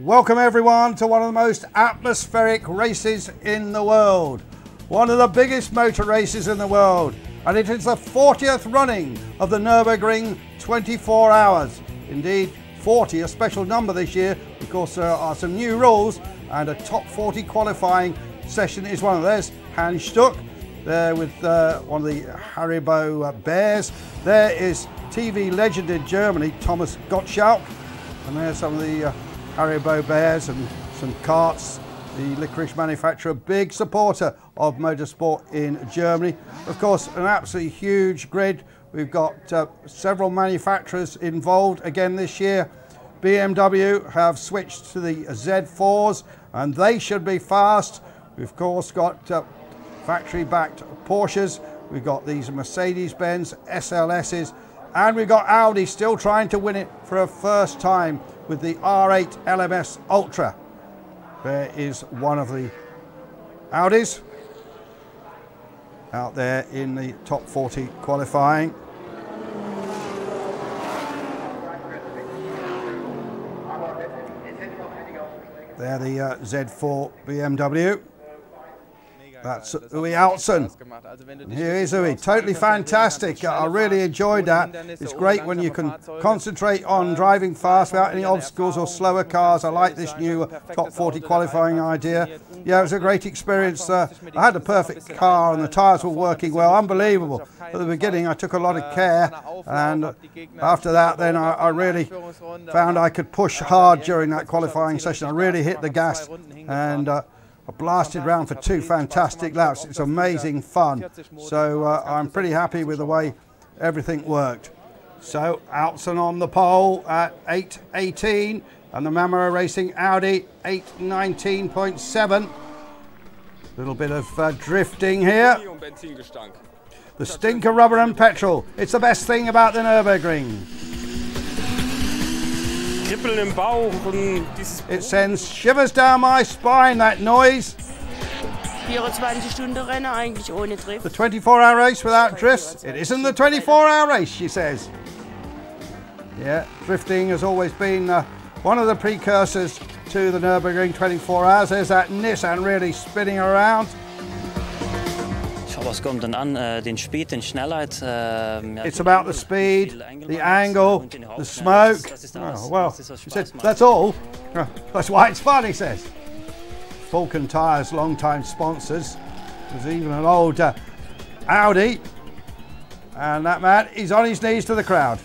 Welcome everyone to one of the most atmospheric races in the world. One of the biggest motor races in the world. And it is the 40th running of the Nürburgring 24 hours. Indeed, 40, a special number this year because there are some new rules and a top 40 qualifying session is one of theirs. Hankook there with one of the Haribo Bears. There is TV legend in Germany, Thomas Gottschalk. And there's some of the Haribo Bears and some karts. The licorice manufacturer, big supporter of motorsport in Germany. Of course, an absolutely huge grid. We've got several manufacturers involved again this year. BMW have switched to the Z4s and they should be fast. We've of course got factory-backed Porsches. We've got these Mercedes-Benz SLSs and we've got Audi still trying to win it for a first time with the R8 LMS Ultra. There is one of the Audis out there in the top 40 qualifying. There the Z4 BMW. That's Uwe Altzen. Here is Uwe, totally fantastic. I really enjoyed that. It's great when you can concentrate on driving fast without any obstacles or slower cars. I like this new top 40 qualifying idea. Yeah, it was a great experience. I had the perfect car and the tyres were working well, unbelievable. At the beginning I took a lot of care and after that then I really found I could push hard during that qualifying session. I really hit the gas and I blasted around for 2 fantastic laps. It's amazing fun. So I'm pretty happy with the way everything worked. So Altzen on the pole at 8:18 and the Mamerow Racing Audi 8:19.7. Little bit of drifting here. The stinker rubber and petrol. It's the best thing about the Nürburgring. It sends shivers down my spine, that noise. 24-Stunden-Rennen eigentlich ohne Drift. The 24-hour race without drifts? It isn't the 24-hour race, she says. Yeah, drifting has always been one of the precursors to the Nürburgring 24 hours. There's that Nissan really spinning around. Was kommt denn an? Den Speed, den Schnellheit. It's about the speed, the angle, the smoke. Oh, well, he said, that's all. That's why it's fun, he says. Falcon Tyres, long-time sponsors. There's even an old Audi. And that man, he's on his knees to the crowd.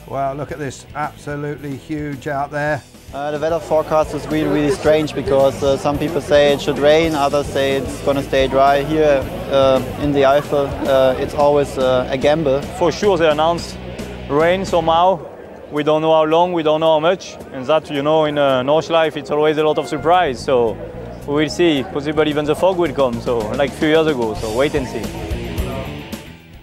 Well, look at this, absolutely huge out there. The weather forecast is really strange because some people say it should rain, others say it's going to stay dry. Here in the Eifel, it's always a gamble. For sure they announced rain somehow. We don't know how long, we don't know how much. And that, you know, in North life it's always a lot of surprise. So we will see, possibly even the fog will come, so like a few years ago, so wait and see.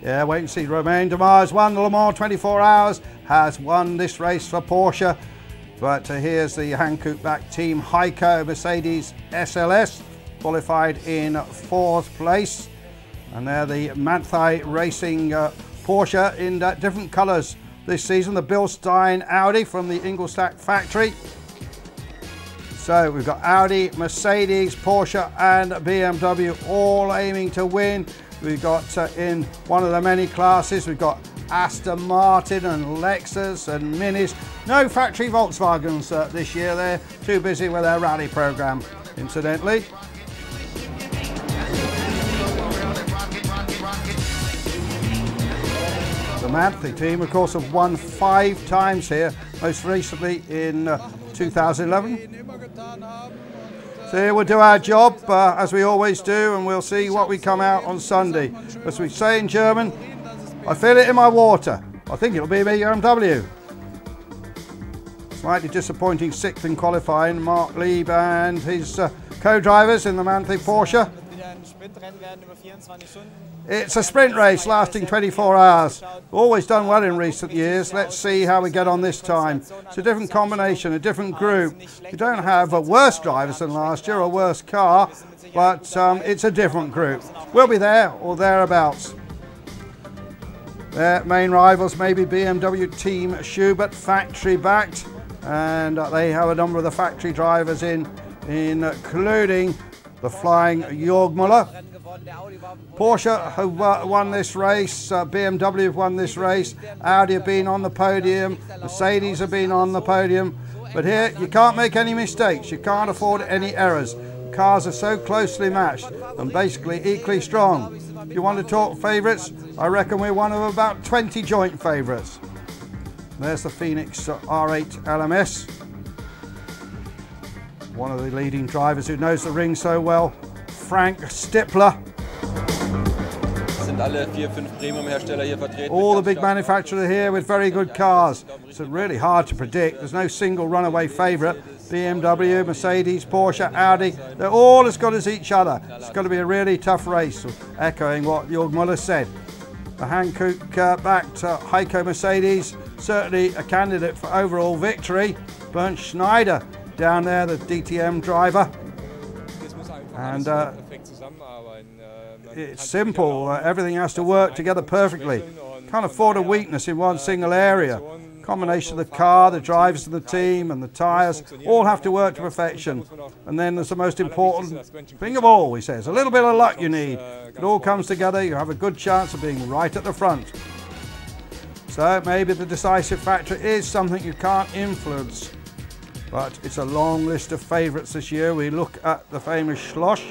Yeah, wait and see. Romain Demar's won the Le Mans 24 hours, has won this race for Porsche. But here's the Hankook-backed Team Heico Mercedes SLS, qualified in 4th place. And they're the Manthey Racing Porsche in different colours this season. The Bilstein Audi from the Ingolstadt factory. So we've got Audi, Mercedes, Porsche and BMW all aiming to win. We've got in one of the many classes, we've got Aston Martin and Lexus and Minis. No factory Volkswagens this year, they're too busy with their rally programme, incidentally. The Manthey team, of course, have won 5 times here, most recently in 2011. So here we'll do our job, as we always do, and we'll see what we come out on Sunday. As we say in German, I feel it in my water. I think it'll be BMW. Slightly disappointing 6th in qualifying, Mark Lieb and his co-drivers in the Manthey Porsche. It's a sprint race lasting 24 hours. Always done well in recent years. Let's see how we get on this time. It's a different combination, a different group. You don't have worse drivers than last year or worse car, but it's a different group. We'll be there or thereabouts. Their main rivals may be BMW Team Schubert, factory backed. and they have a number of the factory drivers in, including the flying Jörg Müller. Porsche have won this race, BMW have won this race, Audi have been on the podium, Mercedes have been on the podium, but here you can't make any mistakes, you can't afford any errors. Cars are so closely matched and basically equally strong. If you want to talk favourites, I reckon we're one of about 20 joint favourites. There's the Phoenix R8 LMS. One of the leading drivers who knows the ring so well, Frank Stippler. All the big manufacturers here with very good cars. It's really hard to predict. There's no single runaway favourite. BMW, Mercedes, Porsche, Audi, they're all as good as each other. It's going to be a really tough race, echoing what Jörg Müller said. The Hankook-backed Heico Mercedes, certainly a candidate for overall victory. Bernd Schneider down there, the DTM driver. And it's simple, everything has to work together perfectly. Can't afford a weakness in one single area. Combination of the car, the drivers of the team and the tyres all have to work to perfection. And then there's the most important thing of all, he says, a little bit of luck you need. If it all comes together, you have a good chance of being right at the front. So maybe the decisive factor is something you can't influence. But it's a long list of favourites this year. We look at the famous Schloss.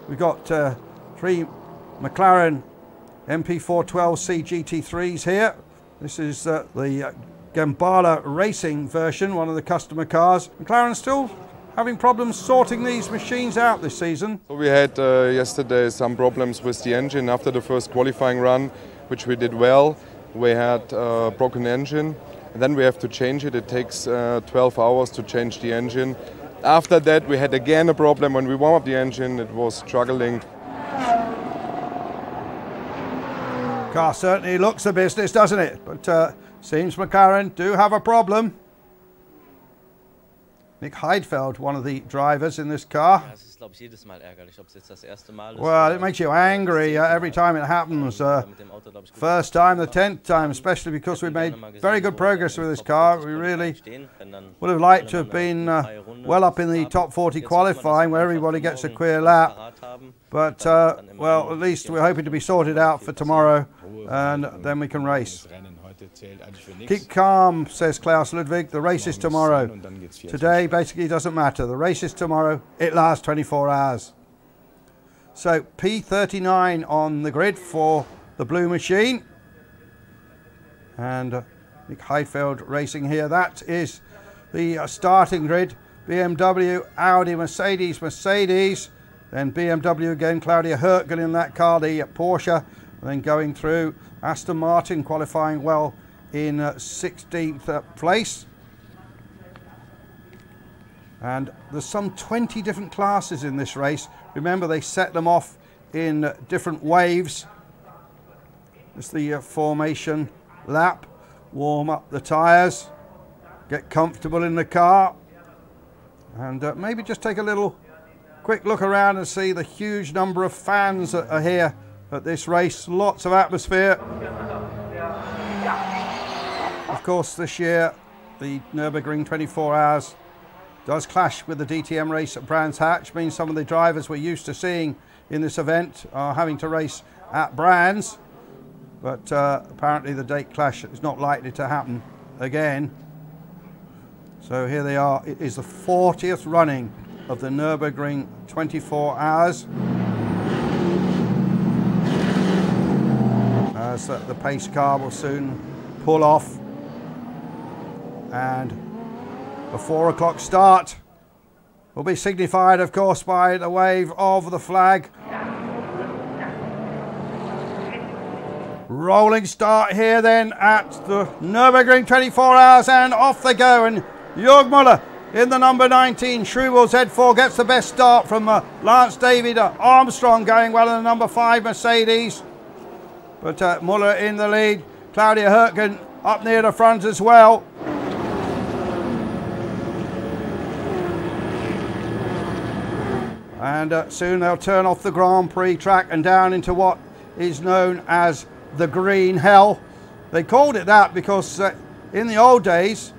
We've got 3 McLaren MP412C GT3s here. This is the Gambala Racing version, one of the customer cars. McLaren still having problems sorting these machines out this season. So we had yesterday some problems with the engine after the first qualifying run, which we did well. We had a broken engine, and then we have to change it. It takes 12 hours to change the engine. After that, we had again a problem when we warm up the engine. It was struggling. Car certainly looks the business, doesn't it? But seems McLaren do have a problem. Nick Heidfeld, one of the drivers in this car. Well, it makes you angry every time it happens. First time, the 10th time, especially because we made very good progress with this car. We really would have liked to have been well up in the top 40 qualifying where everybody gets a clear lap. But, well, at least we're hoping to be sorted out for tomorrow and then we can race. Keep calm, says Klaus Ludwig. The race is tomorrow. Today basically doesn't matter. The race is tomorrow. It lasts 24 hours. So P39 on the grid for the blue machine. And Nick Heidfeld racing here. That is the starting grid. BMW, Audi, Mercedes, Mercedes. Then BMW again, Claudia Hürtgen in that car, the Porsche. And then going through Aston Martin qualifying well in 16th place. And there's some 20 different classes in this race. Remember, they set them off in different waves. It's the formation lap, warm up the tyres, get comfortable in the car, and maybe just take a little quick look around and see the huge number of fans that are here at this race. Lots of atmosphere. Of course, this year the Nürburgring 24 hours does clash with the DTM race at Brands Hatch. Means some of the drivers we're used to seeing in this event are having to race at Brands, but apparently the date clash is not likely to happen again. So here they are. It is the 40th running of the Nürburgring 24 hours. As the pace car will soon pull off, and the 4 o'clock start will be signified, of course, by the wave of the flag. Rolling start here then at the Nürburgring 24 hours, and off they go. And Jörg Müller in the number 19, Shrewell Z4 gets the best start from Lance David Armstrong going well in the number 5 Mercedes. But Müller in the lead, Claudia Hürtgen up near the front as well. And soon they'll turn off the Grand Prix track and down into what is known as the Green Hell. They called it that because in the old days,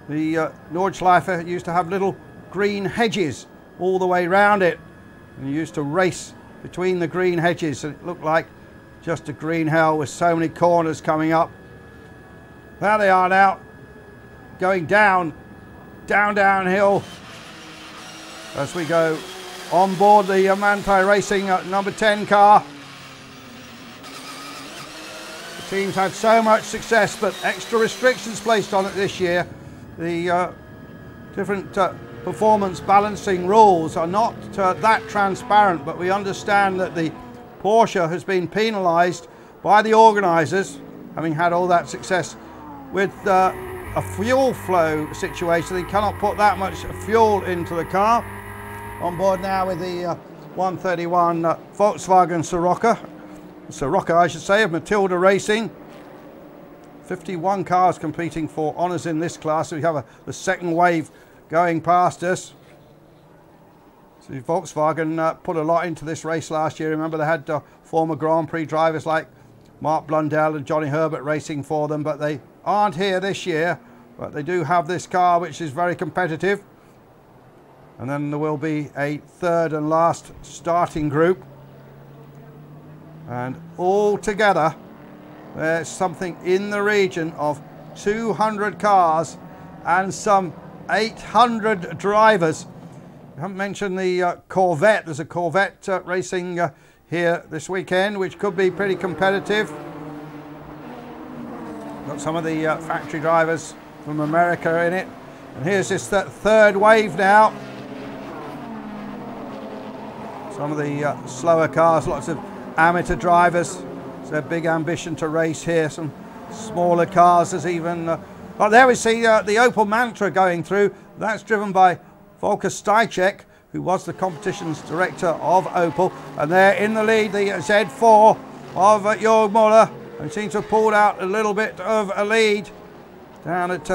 The Nordschleife used to have little green hedges all the way round it, and you used to race between the green hedges, and it looked like just a green hell with so many corners coming up. There they are now, going downhill as we go on board the Manthey Racing number 10 car. The team's had so much success, but extra restrictions placed on it this year. The different performance balancing rules are not that transparent, but we understand that the Porsche has been penalised by the organisers, having had all that success, with a fuel flow situation. They cannot put that much fuel into the car. On board now with the 131 Volkswagen Sirocco, I should say, of Matilda Racing. 51 cars competing for honours in this class. So we have the second wave going past us. So Volkswagen put a lot into this race last year. Remember, they had former Grand Prix drivers like Mark Blundell and Johnny Herbert racing for them, but they aren't here this year. But they do have this car, which is very competitive. And then there will be a third and last starting group. And all together, there's something in the region of 200 cars and some 800 drivers. I haven't mentioned the Corvette. There's a Corvette racing here this weekend, which could be pretty competitive. Got some of the factory drivers from America in it. And here's this third wave now. Some of the slower cars, lots of amateur drivers. It's their big ambition to race here. Some smaller cars, there's even... oh, there we see the Opel Mantra going through. That's driven by Volker Stajcek, who was the competitions director of Opel. And there in the lead, the Z4 of Jörg Müller, and seems to have pulled out a little bit of a lead down at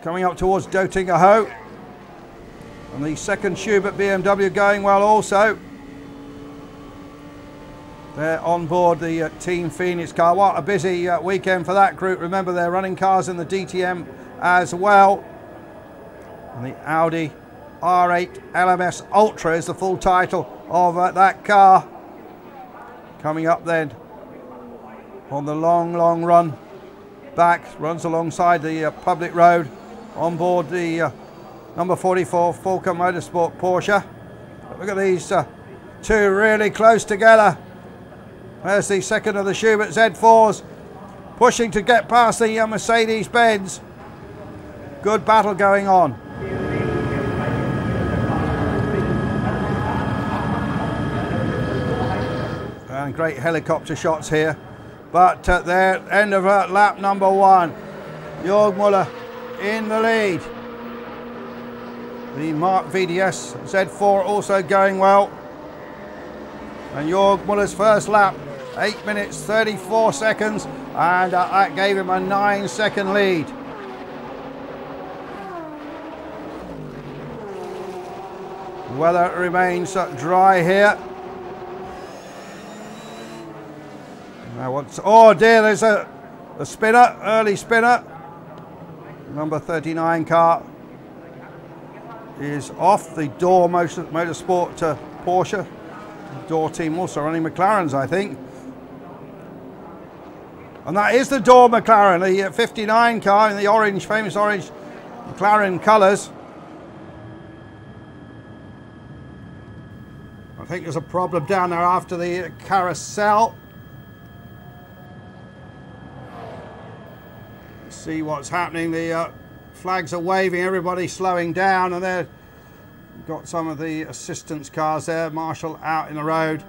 coming up towards Döttinger-Ho. And the second Schubert BMW going well also. They're on board the Team Phoenix car. What a busy weekend for that group. Remember, they're running cars in the DTM as well. And the Audi R8 LMS Ultra is the full title of that car. Coming up then on the long run back, runs alongside the public road on board the number 44 Volker Motorsport Porsche. Look at these two really close together. There's the second of the Schubert Z4s pushing to get past the Mercedes-Benz. Good battle going on. And great helicopter shots here. But they're end of lap number 1. Jörg Müller in the lead. The Mark VDS Z4 also going well. And Jörg Müller's first lap, 8 minutes 34 seconds, and that gave him a 9-second lead. The weather remains dry here. Now what's, oh dear, there's a spinner, early spinner. Number 39 car is off. The Door Motorsport Porsche. Door team also running McLarens, I think. And that is the Door McLaren, the 59 car in the orange, famous orange McLaren colours. I think there's a problem down there after the carousel. Let's see what's happening. The flags are waving, everybody's slowing down, and they're got some of the assistance cars there, Marshall out in the road.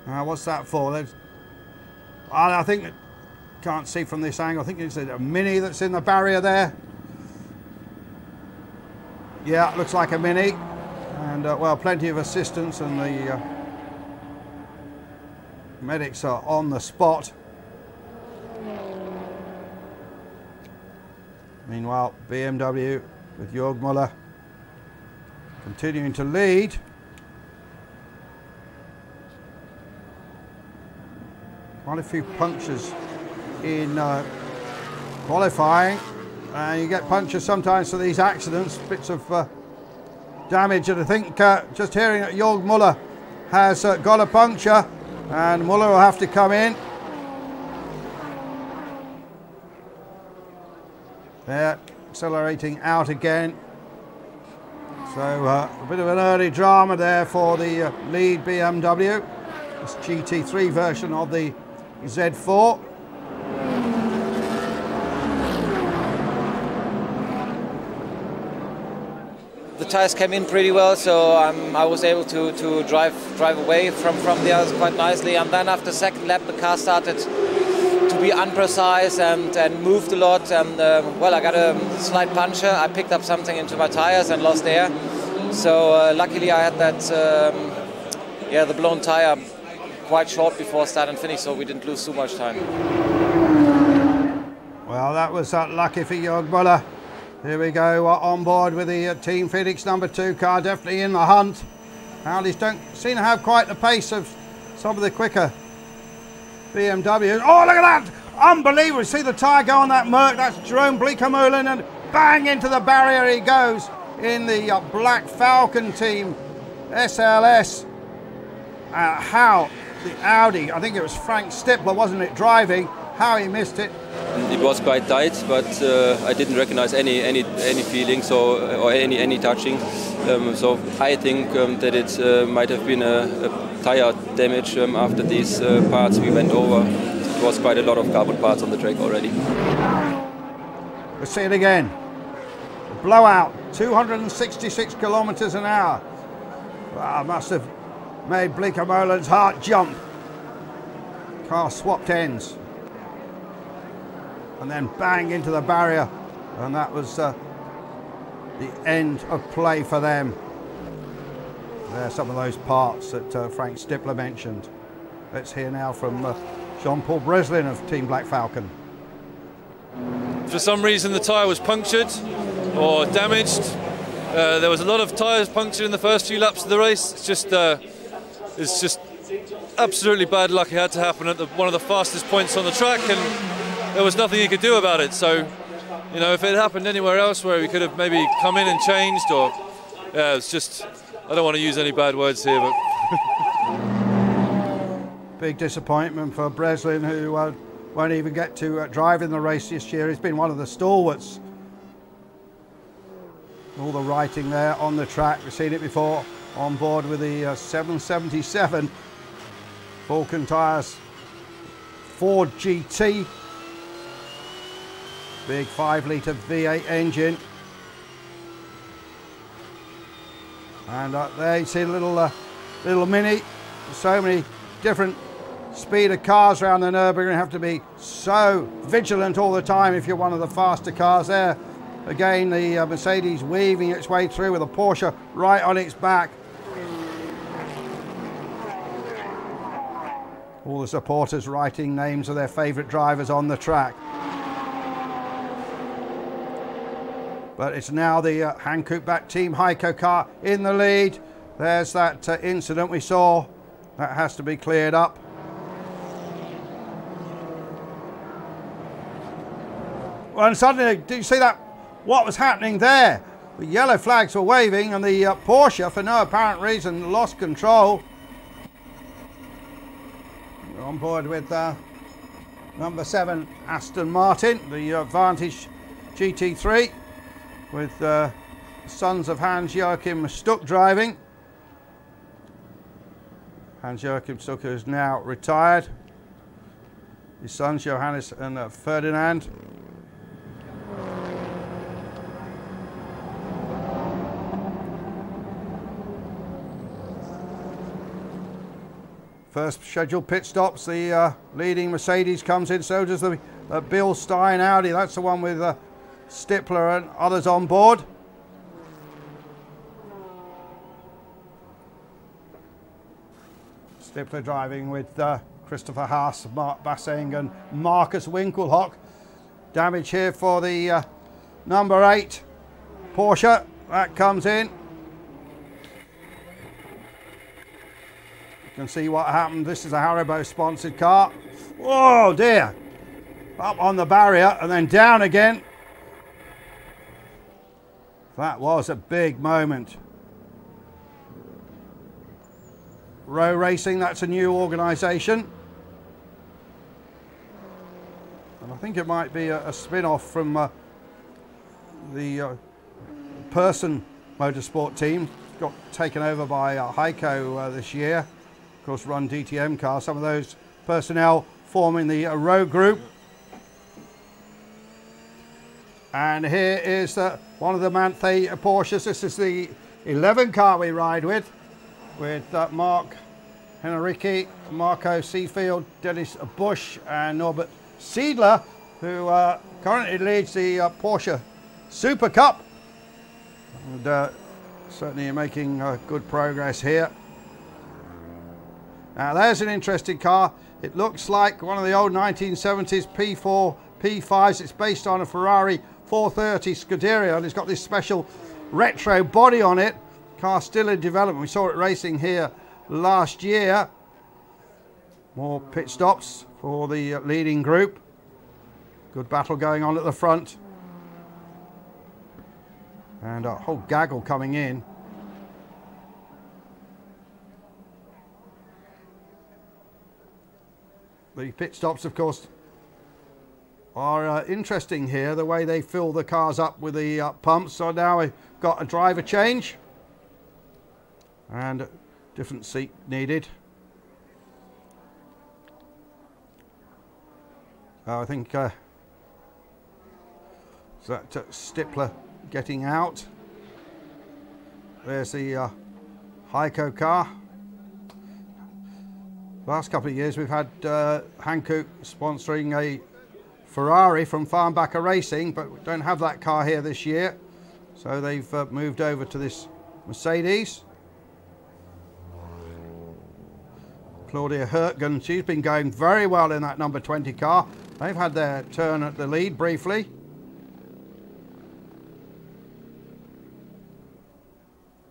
What's that for? I think, can't see from this angle, I think it's a Mini that's in the barrier there. Yeah, it looks like a Mini. And well, plenty of assistance, and the medics are on the spot. Meanwhile, BMW with Jörg Müller continuing to lead. Quite a few punctures in qualifying, and you get punctures sometimes for these accidents, bits of damage. And I think just hearing that Jörg Müller has got a puncture, and Müller will have to come in. There, accelerating out again. So a bit of an early drama there for the lead BMW. This GT3 version of the Z4. The tyres came in pretty well, so I was able to drive away from the others quite nicely. And then after the second lap, the car started to be unprecise and moved a lot. And well, I got a slight puncture. I picked up something into my tyres and lost air. So luckily I had that, the blown tyre quite short before start and finish, so we didn't lose too much time. Well, that was lucky for Jörg Müller. Here we go, on board with the Team Phoenix #2 car, definitely in the hunt. Audis don't seem to have quite the pace of some of the quicker BMWs. Oh, look at that! Unbelievable. See the tyre go on that Merc. That's Jerome Bleekemolen, and bang into the barrier he goes in the Black Falcon Team SLS. How the Audi, I think it was Frank Stippler, wasn't it, driving, how he missed it. It was quite tight, but I didn't recognize any feelings or any touching. So I think that it might have been a tire damage after these parts we went over. It was quite a lot of carbon parts on the track already. We'll see it again. Blowout, 266 kilometers an hour. Wow, must have made Bleekemolen's heart jump. Car swapped ends. And then bang into the barrier, and that was the end of play for them. There are some of those parts that Frank Stippler mentioned. Let's hear now from Jean-Paul Breslin of Team Black Falcon. For some reason the tyre was punctured or damaged. There was a lot of tyres punctured in the first few laps of the race. It's just absolutely bad luck. It had to happen at one of the fastest points on the track, and there was nothing he could do about it. So, you know, if it happened anywhere else where we could have maybe come in and changed, or it's just, I don't want to use any bad words here, but big disappointment for Breslin, who won't even get to drive in the race this year. He's been one of the stalwarts. All the writing there on the track, we've seen it before, on board with the 777 Falcon tyres Ford GT. Big 5-litre V8 engine. And there you see a little Mini. So many different speed of cars around the Nürburgring. You have to be so vigilant all the time if you're one of the faster cars there. Again, the Mercedes weaving its way through with a Porsche right on its back. All the supporters writing names of their favourite drivers on the track. But it's now the Hankook-Teams Team Heico car in the lead. There's that incident we saw. That has to be cleared up. Well, and suddenly, did you see that? What was happening there? The yellow flags were waving, and the Porsche, for no apparent reason, lost control. We're on board with #7 Aston Martin, the Vantage GT3. With sons of Hans-Joachim Stuck driving. Hans-Joachim Stuck is now retired. His sons Johannes and Ferdinand. First scheduled pit stops, the leading Mercedes comes in, so does the Bill Stein Audi. That's the one with Stippler and others on board. Stippler driving with Christopher Haase, Marc Basseng and Markus Winkelhock. Damage here for the #8 Porsche. That comes in. You can see what happened. This is a Haribo sponsored car. Oh dear. Up on the barrier and then down again. That was a big moment. Row Racing, that's a new organisation. And I think it might be a spin-off from the Person motorsport team. Got taken over by Heico this year. Of course, run DTM cars. Some of those personnel forming the row group. And here is one of the Manthe Porsches. This is the 11 car we ride with Mark Henrique, Marco Seafield, Dennis Bush and Norbert Siedler, who currently leads the Porsche Super Cup. And certainly making good progress here. Now there's an interesting car. It looks like one of the old 1970s P4, P5s. It's based on a Ferrari 430 Scuderia, and it's got this special retro body on it. Car still in development. We saw it racing here last year. More pit stops for the leading group. Good battle going on at the front. And a whole gaggle coming in. The pit stops, of course, are interesting here, the way they fill the cars up with the pumps. So now we've got a driver change and a different seat needed. I think that Stippler getting out. There's the Heico car. Last couple of years we've had Hankook sponsoring a Ferrari from Farnbacher Racing, but we don't have that car here this year. So they've moved over to this Mercedes. Claudia Hertgen, she's been going very well in that number 20 car. They've had their turn at the lead briefly.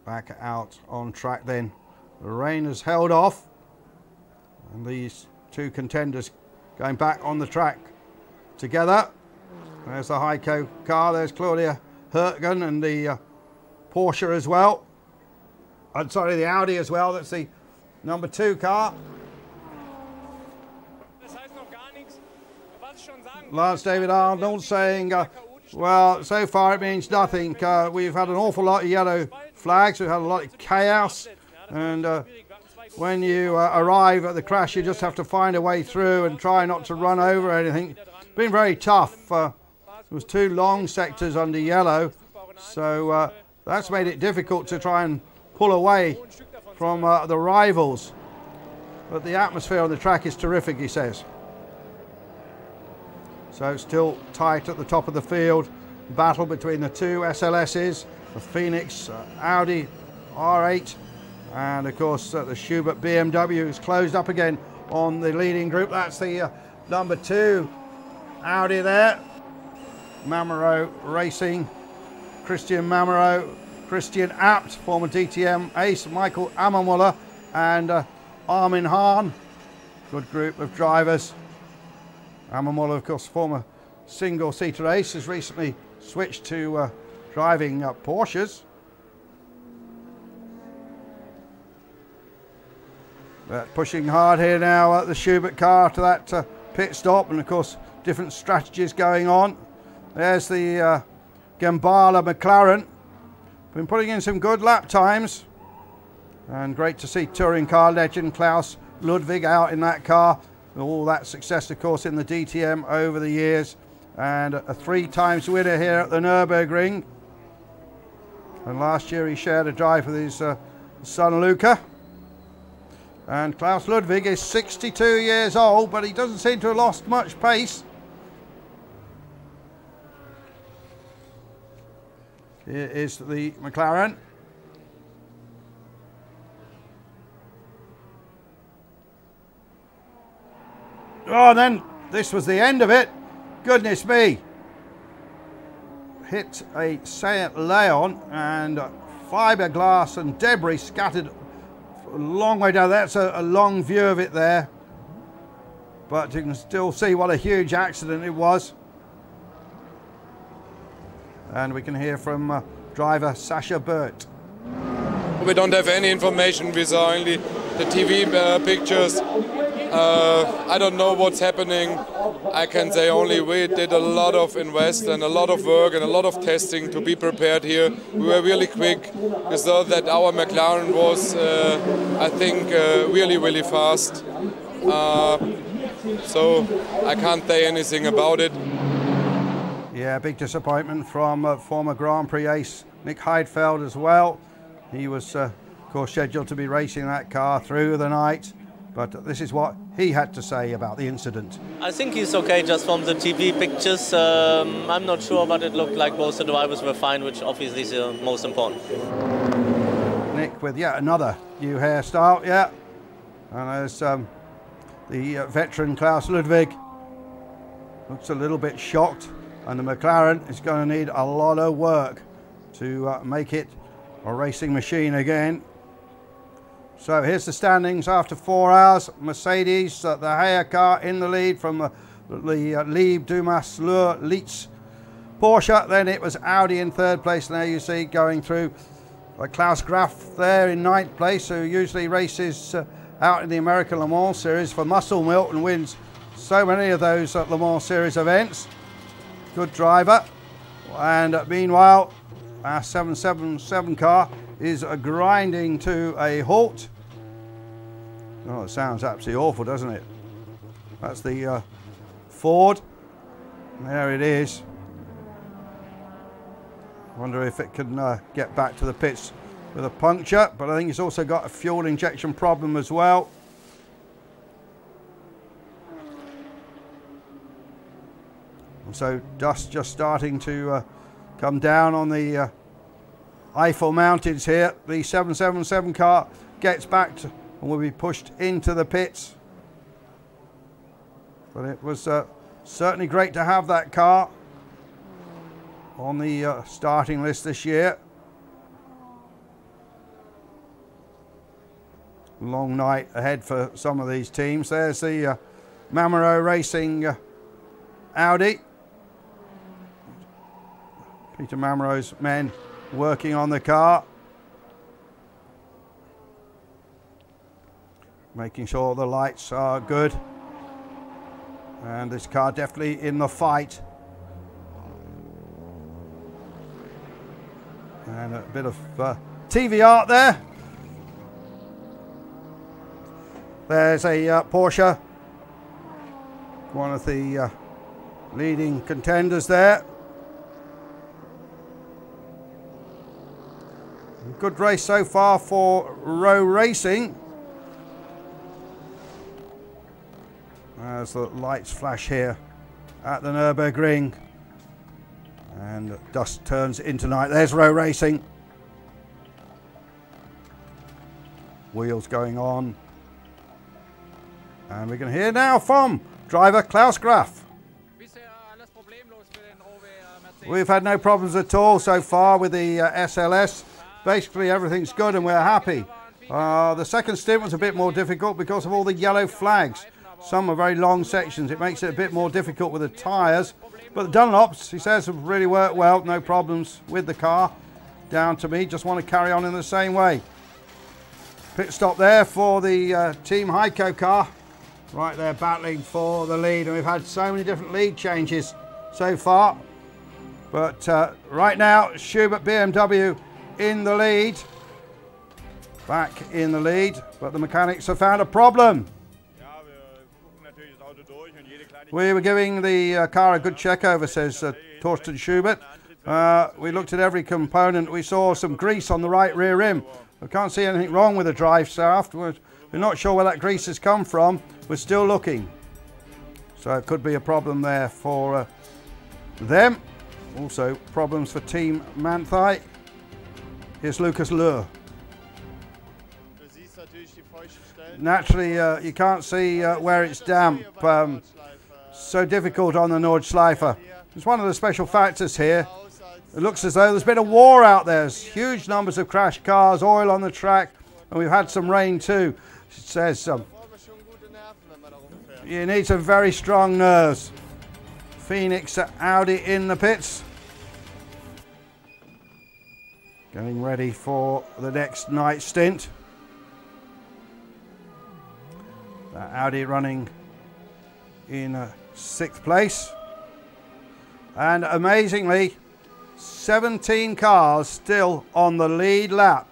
Back out on track then. The rain has held off. And these two contenders going back on the track together. There's the Heico car, there's Claudia Hertgen and the Porsche as well. I'm sorry, the Audi as well, that's the number 2 car. Lance David Arnold saying, well, so far it means nothing. We've had an awful lot of yellow flags, we've had a lot of chaos, and when you arrive at the crash, you just have to find a way through and try not to run over anything. It's been very tough. There was 2 long sectors under yellow, so that's made it difficult to try and pull away from the rivals. But the atmosphere on the track is terrific, he says. So still tight at the top of the field. Battle between the 2 SLSs, the Phoenix Audi R8, and of course the Schubert BMW is closed up again on the leading group. That's the number 2 Audi there. Mamerow Racing, Christian Mamerow, Christian Abt, former DTM ace, Michael Ammermuller and Armin Hahn. Good group of drivers. Ammermuller, of course, former single-seater ace, has recently switched to driving Porsches. Pushing hard here now at the Schubert car to that pit stop, and of course different strategies going on. There's the Gambala McLaren. Been putting in some good lap times, and great to see touring car legend Klaus Ludwig out in that car. All that success, of course, in the DTM over the years, and a 3 times winner here at the Nürburgring. And last year he shared a drive with his son Luca. And Klaus Ludwig is 62 years old, but he doesn't seem to have lost much pace. Here is the McLaren. Oh, and then this was the end of it. Goodness me. Hit a Saint Leon, and fiberglass and debris scattered a long way down. That's a long view of it there. but you can still see what a huge accident it was. And we can hear from driver Sascha Bert. We don't have any information, we saw only the TV pictures. I don't know what's happening. I can say only we did a lot of invest and a lot of work and a lot of testing to be prepared here. We were really quick. We saw that our McLaren was, I think, really fast. So I can't say anything about it. Yeah, big disappointment from former Grand Prix ace Nick Heidfeld as well. He was, of course, scheduled to be racing that car through the night. But this is what he had to say about the incident. I think he's okay just from the TV pictures. I'm not sure, but it looked like both the drivers were fine, which obviously is the most important. Nick with yet another new hairstyle, yeah. And there's the veteran Klaus Ludwig. Looks a little bit shocked. And the McLaren is going to need a lot of work to make it a racing machine again. So here's the standings after 4 hours. Mercedes, the Heyer car in the lead from the Lieb, Dumas, Lure, Leitz, Porsche. Then it was Audi in third place. Now you see going through Klaus Graf there in ninth place, who usually races out in the American Le Mans Series for Muscle Milk and wins so many of those Le Mans Series events. Good driver. And meanwhile, our 777 car is grinding to a halt. Oh, it sounds absolutely awful, doesn't it? That's the Ford. There it is. Wonder if it can get back to the pits with a puncture, but I think it's also got a fuel injection problem as well. And so dust just starting to come down on the Eiffel Mountains here. The 777 car gets back to, and will be pushed into the pits. But it was certainly great to have that car on the starting list this year. Long night ahead for some of these teams. There's the Mamerow Racing Audi. Peter Mamerow's men working on the car, making sure the lights are good, and this car definitely in the fight. And a bit of TV art there. There's a Porsche, one of the leading contenders there. Good race so far for Rowe Racing. As the lights flash here at the Nürburgring, and dust turns into night. There's Rowe Racing. Wheels going on. And we can hear now from driver Klaus Graf. We've had no problems at all so far with the SLS. Basically everything's good and we're happy. The second stint was a bit more difficult because of all the yellow flags. Some are very long sections. It makes it a bit more difficult with the tyres. But the Dunlops, he says, have really worked well. No problems with the car. Down to me. Just want to carry on in the same way. Pit stop there for the Team Heico car. Right there battling for the lead. And we've had so many different lead changes so far. But right now, Schubert BMW in the lead. Back in the lead. But the mechanics have found a problem. We were giving the car a good check over, says Torsten Schubert. We looked at every component. We saw some grease on the right rear rim. We can't see anything wrong with the drive shaft. We're not sure where that grease has come from. We're still looking. So it could be a problem there for them. Also problems for Team Manthey. Here's Lucas Lure. Naturally, you can't see where it's damp. So difficult on the Nordschleife. It's one of the special factors here. It looks as though there's been a war out there. There's huge numbers of crashed cars, oil on the track, and we've had some rain too. It says You need some very strong nerves. Phoenix Audi in the pits. Getting ready for the next night stint. Audi running in 6th place. And amazingly, 17 cars still on the lead lap.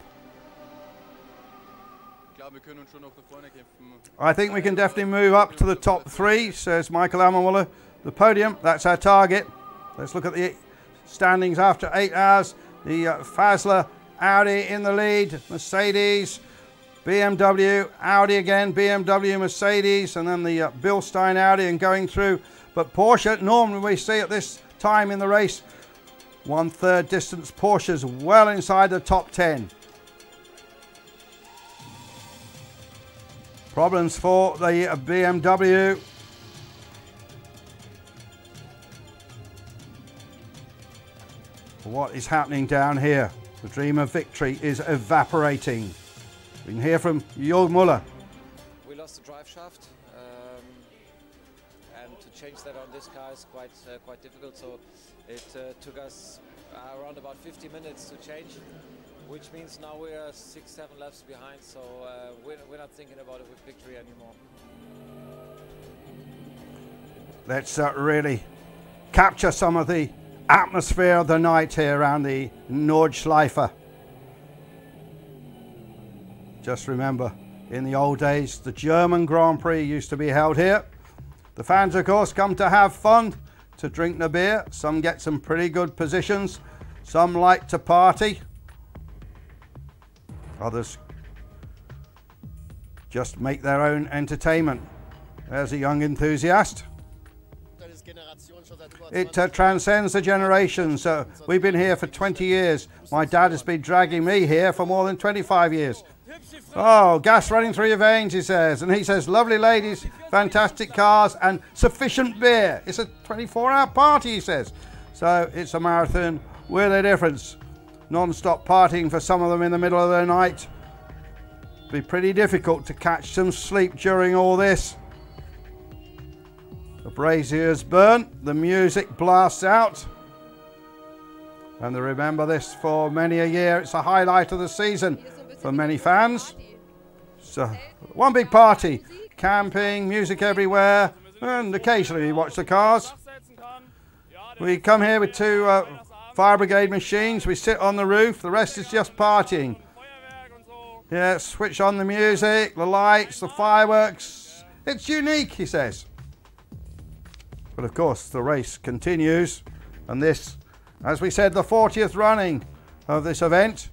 I think we can definitely move up to the top 3, says Michael Ammermuller. The podium, that's our target. Let's look at the standings after 8 hours. The Fassler Audi in the lead, Mercedes, BMW, Audi again, BMW, Mercedes, and then the Bilstein Audi and going through. But Porsche, normally we see at this time in the race, 1/3 distance, Porsche's well inside the top 10. Problems for the BMW. What is happening down here? The dream of victory is evaporating. We can hear from Jörg Müller. We lost the drive shaft, and to change that on this car is quite difficult. So it took us around about 50 minutes to change, which means now we are 6-7 laps behind. So we're not thinking about a victory anymore. Let's really capture some of the atmosphere of the night here around the Nordschleife. Just remember, in the old days, the German Grand Prix used to be held here. The fans, of course, come to have fun, to drink the beer. Some get some pretty good positions. Some like to party. Others just make their own entertainment. There's a young enthusiast. It transcends the generations. We've been here for 20 years. My dad has been dragging me here for more than 25 years. Oh, gas running through your veins, he says. And he says, lovely ladies, fantastic cars, and sufficient beer. It's a 24-hour party, he says. So it's a marathon with a difference. Non-stop partying for some of them in the middle of the night. Be pretty difficult to catch some sleep during all this. The braziers burn, the music blasts out. And they remember this for many a year. It's a highlight of the season for many fans. So, one big party. Camping, music everywhere, and occasionally we watch the cars. We come here with 2 fire brigade machines. We sit on the roof. The rest is just partying. Yeah, switch on the music, the lights, the fireworks. It's unique, he says. But of course, the race continues. And this, as we said, the 40th running of this event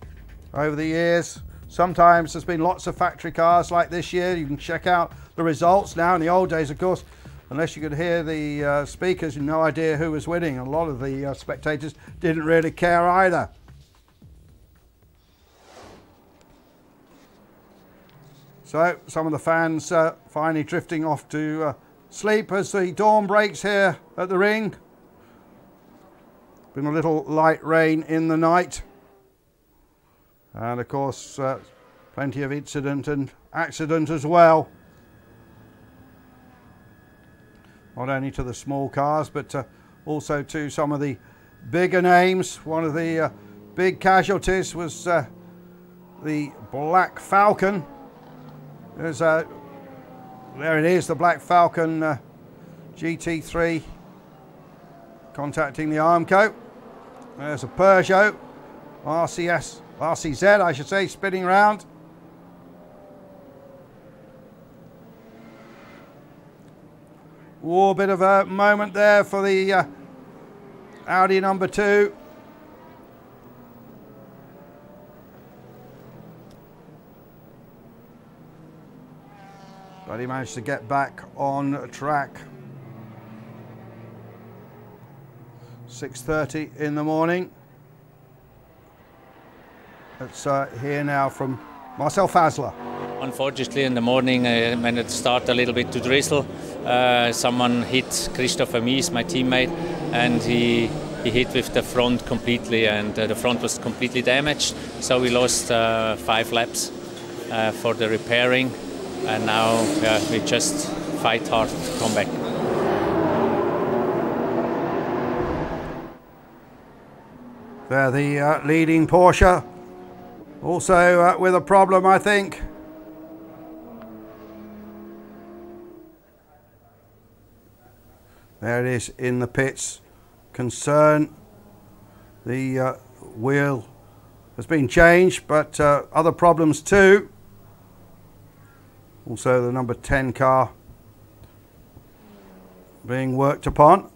over the years. Sometimes there's been lots of factory cars like this year. You can check out the results now. In the old days, of course, unless you could hear the speakers, you had no idea who was winning. A lot of the spectators didn't really care either. So some of the fans finally drifting off to sleep as the dawn breaks here at the ring. Been a little light rain in the night. And of course, plenty of incident and accident as well. Not only to the small cars, but also to some of the bigger names. One of the big casualties was the Black Falcon. There it is, the Black Falcon GT3 contacting the Armco. There's a Peugeot RCZ, I should say, spinning round. Oh, a bit of a moment there for the Audi number 2. But he managed to get back on track. 6:30 in the morning. Let's hear now from Marcel Fassler. Unfortunately, in the morning, when it started a little bit to drizzle, someone hit Christopher Mies, my teammate, and he hit with the front completely, and the front was completely damaged. So we lost 5 laps for the repairing, and now we just fight hard to come back. They're the leading Porsche, also with a problem, I think. There it is in the pits. Concern. The wheel has been changed, but other problems too. Also the number 10 car being worked upon.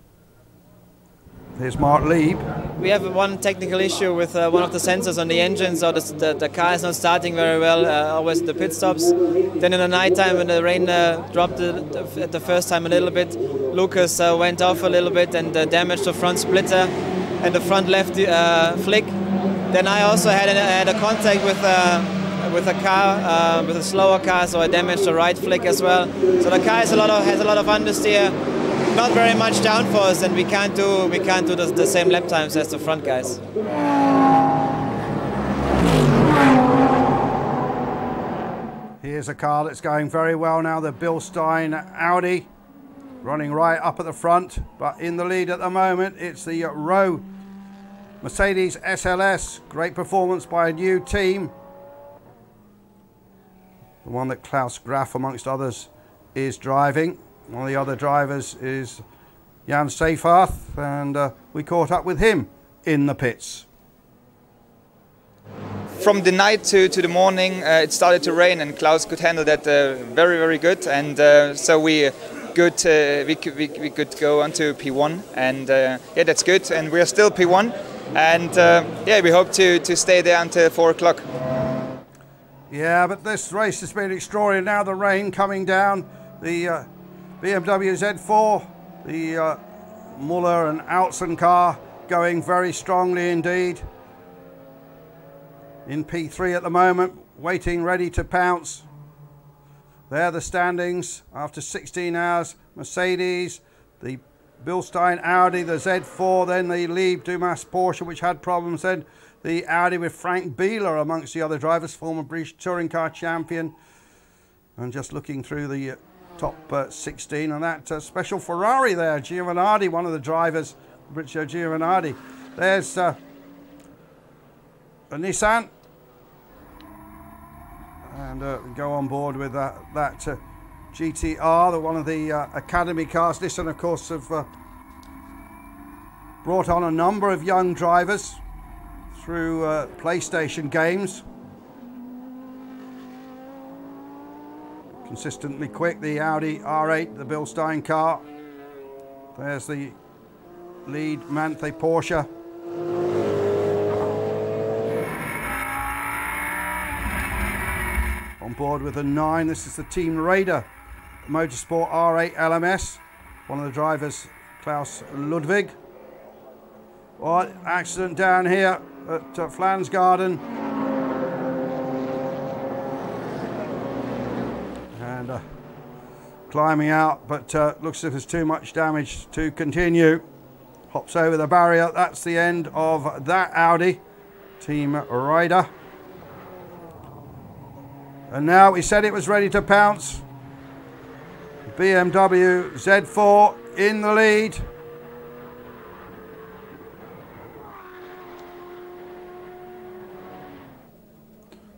Here's Mark Lieb. We have one technical issue with one of the sensors on the engine, so the car is not starting very well, always the pit stops. Then in the night time when the rain dropped at the first time a little bit, Lucas went off a little bit and damaged the front splitter and the front left flick. Then I also had a contact with a car, with a slower car, so I damaged the right flick as well. So the car has a lot of understeer, not very much downforce, and we can't do the same lap times as the front guys. Here's a car that's going very well now, the Bilstein Audi, running right up at the front, but in the lead at the moment it's the Rowe Mercedes SLS. Great performance by a new team. The one that Klaus Graf, amongst others, is driving. One of the other drivers is Jan Seyfarth, and we caught up with him in the pits. From the night to the morning, it started to rain, and Klaus could handle that very, very good. And so we could go on to P1, and yeah, that's good. And we are still P1, and yeah, we hope to stay there until 4 o'clock. Yeah, but this race has been extraordinary. Now the rain coming down, the BMW Z4, the Muller and Altsen car going very strongly indeed. In P3 at the moment, waiting ready to pounce. There are the standings after 16 hours. Mercedes, the Bilstein Audi, the Z4, then the Lieb Dumas Porsche, which had problems, then the Audi with Frank Bieler amongst the other drivers, former British touring car champion. And just looking through the top 16, and that special Ferrari there, Giovanardi, one of the drivers, British Giovanardi. There's a Nissan, and go on board with that GTR, one of the academy cars. Nissan, of course, have brought on a number of young drivers through PlayStation games. Consistently quick, the Audi R8, the Bilstein car. There's the lead Manthe Porsche. On board with a 9, this is the Team Raider Motorsport R8 LMS. One of the drivers, Klaus Ludwig. Well, accident down here at Flansgarden. And climbing out, but looks as if there's too much damage to continue. Hops over the barrier. That's the end of that Audi. Team Raider. And now we said it was ready to pounce. BMW Z4 in the lead.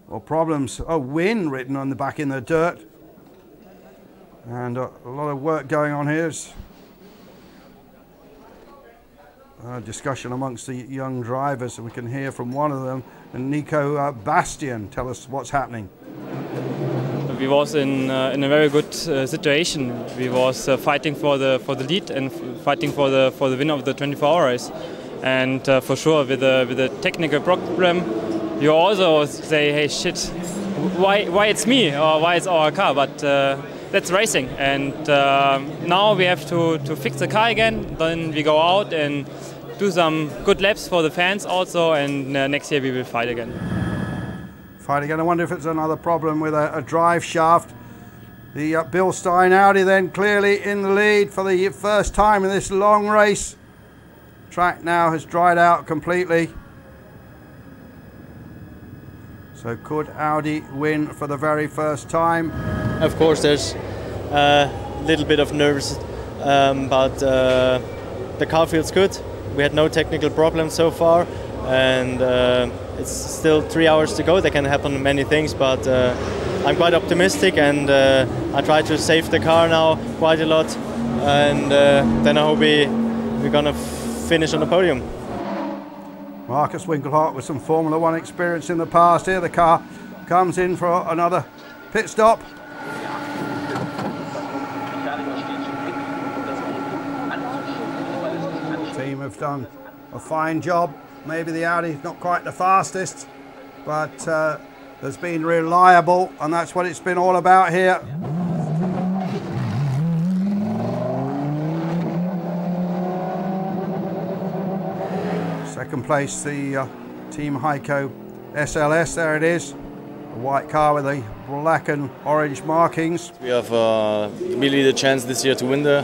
Well, problems. Oh, win written on the back in the dirt. And a lot of work going on here. Discussion amongst the young drivers, and we can hear from one of them, and Nico Bastian. Tell us what's happening. We was in a very good situation. We was fighting for the lead and fighting for the win of the 24-hour race. And for sure, with a technical problem, you also say, "Hey, shit, why it's me or why it's our car?" But that's racing, and now we have to fix the car again. Then we go out and do some good laps for the fans also, and next year we will fight again. Fight again. I wonder if it's another problem with a drive shaft. The Bilstein Audi then clearly in the lead for the first time in this long race. Track now has dried out completely. So could Audi win for the very first time? Of course, there's little bit of nerves, but the car feels good. We had no technical problems so far, and it's still 3 hours to go. There can happen many things, but I'm quite optimistic, and I try to save the car now quite a lot, and then I hope we're gonna finish on the podium. Markus Winkelhock with some Formula One experience in the past here. The car comes in for another pit stop. The team have done a fine job. Maybe the Audi's not quite the fastest, but has been reliable, and that's what it's been all about here. Second place, the Team Heico SLS, there it is. The white car with the black and orange markings. We have really the chance this year to win the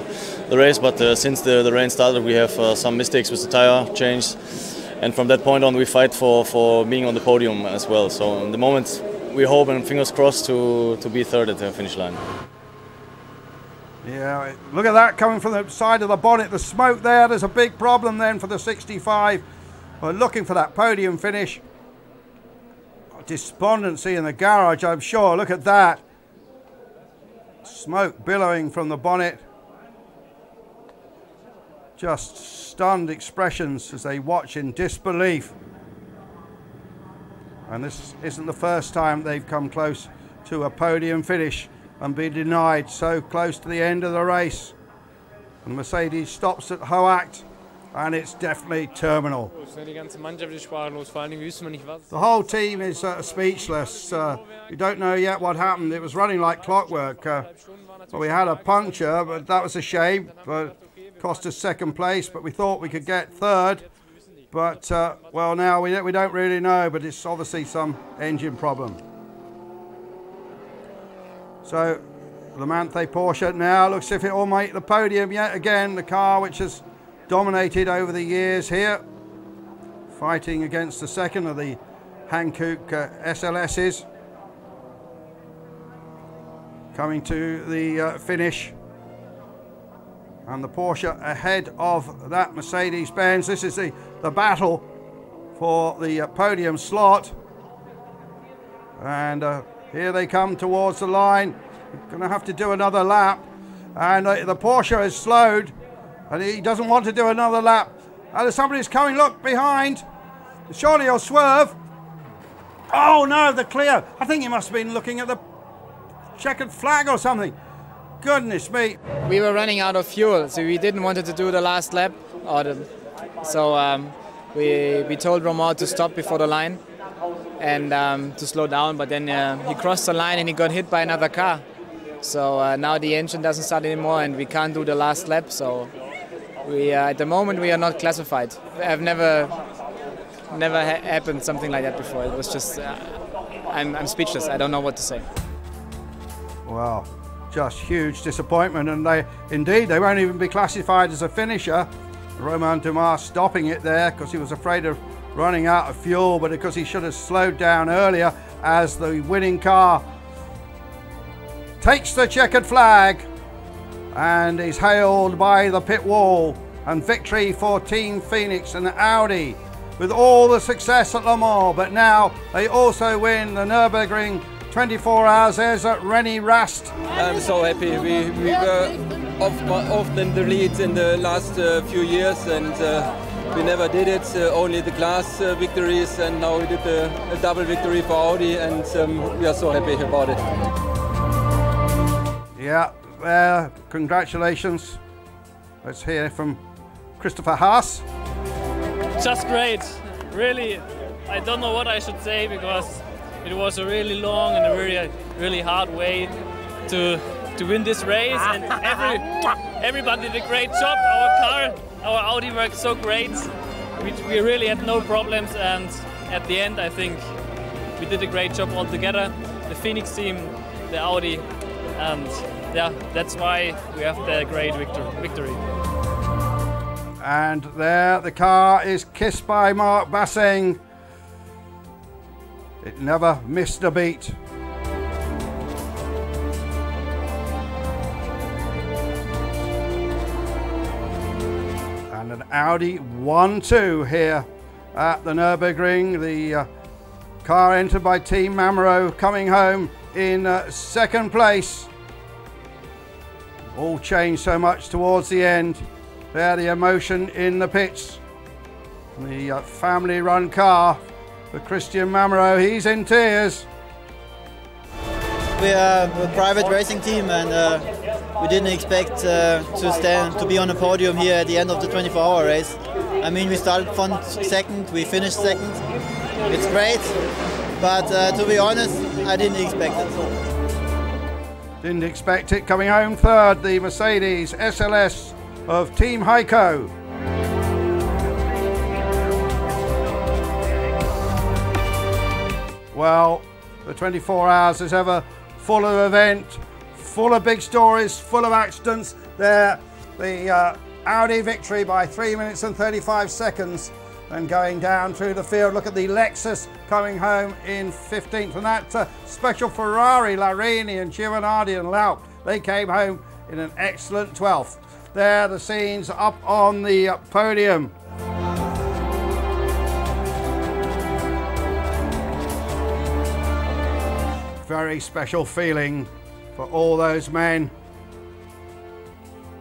race, but since the rain started we have some mistakes with the tire change. And from that point on we fight for being on the podium as well. So in the moment we hope and fingers crossed to be third at the finish line. Yeah, look at that coming from the side of the bonnet. The smoke there, there's a big problem then for the 65. We're looking for that podium finish. Despondency in the garage, I'm sure. Look at that. Smoke billowing from the bonnet. Just stunned expressions as they watch in disbelief. And this isn't the first time they've come close to a podium finish and been denied so close to the end of the race. And Mercedes stops at Hoacht, and it's definitely terminal. The whole team is speechless. We don't know yet what happened. It was running like clockwork. Well, we had a puncture, but that was a shame. But cost us second place, but we thought we could get third. But, well, now we don't really know, but it's obviously some engine problem. So, the Manthe Porsche now looks as if it will make the podium yet again. The car which has dominated over the years here, fighting against the second of the Hankook SLSs. Coming to the finish. And the Porsche ahead of that Mercedes-Benz. This is the battle for the podium slot. And here they come towards the line. Going to have to do another lap. And the Porsche has slowed. And he doesn't want to do another lap. And somebody's coming, look, behind. Surely he'll swerve. Oh no, the clear. I think he must have been looking at the checkered flag or something. Goodness me. We were running out of fuel, so we didn't want to do the last lap. So we told Romain to stop before the line and to slow down, but then he crossed the line and he got hit by another car. So now the engine doesn't start anymore and we can't do the last lap. So we at the moment we are not classified. I've never happened something like that before. It was just I'm speechless. I don't know what to say. Wow, just huge disappointment, and they won't even be classified as a finisher. Romain Dumas stopping it there because he was afraid of running out of fuel, but because he should have slowed down earlier as the winning car takes the checkered flag and is hailed by the pit wall. And victory for Team Phoenix and Audi with all the success at Le Mans, but now they also win the Nürburgring 24h-Rennen Rast. I'm so happy. We were often the lead in the last few years, and we never did it. Only the class victories, and now we did a double victory for Audi, and we are so happy about it. Yeah, congratulations. Let's hear from Christopher Haase. Just great. Really, I don't know what I should say because it was a really long and a really hard way to win this race, and everybody did a great job. Our Audi worked so great. We really had no problems, and at the end I think we did a great job all together. The Phoenix team, the Audi, and yeah, that's why we have the great victory. And there the car is kissed by Marc Basseng. It never missed a beat. Audi 1-2 here at the Nürburgring. The car entered by Team Mamerow coming home in second place. All changed so much towards the end. There, the emotion in the pits. The family-run car for Christian Mamerow, he's in tears. We are a private racing team, and we didn't expect to be on a podium here at the end of the 24-hour race. I mean, we started from second, we finished second. It's great, but to be honest, I didn't expect it. Didn't expect it. Coming home third, the Mercedes SLS of Team Heico. Well, the 24 hours is ever full of event, full of big stories, full of accidents. There, the Audi victory by 3 minutes and 35 seconds. And going down through the field, look at the Lexus coming home in 15th. And that special Ferrari, Larini and Giovanardi and Laup, they came home in an excellent 12th. There, the scenes up on the podium. Very special feeling for all those men,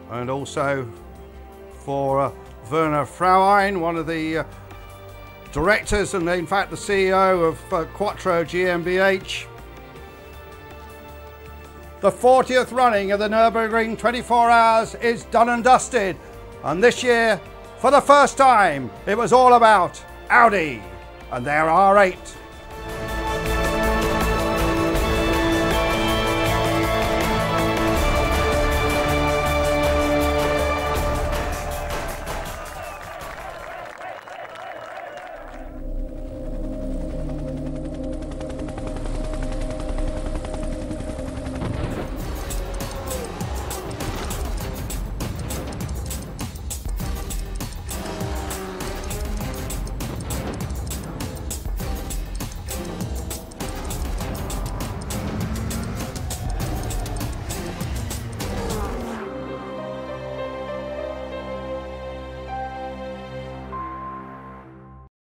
and also for Werner Frauein, one of the directors and in fact the CEO of Quattro GmbH. The 40th running of the Nürburgring 24 hours is done and dusted, and this year, for the first time, it was all about Audi and their R8.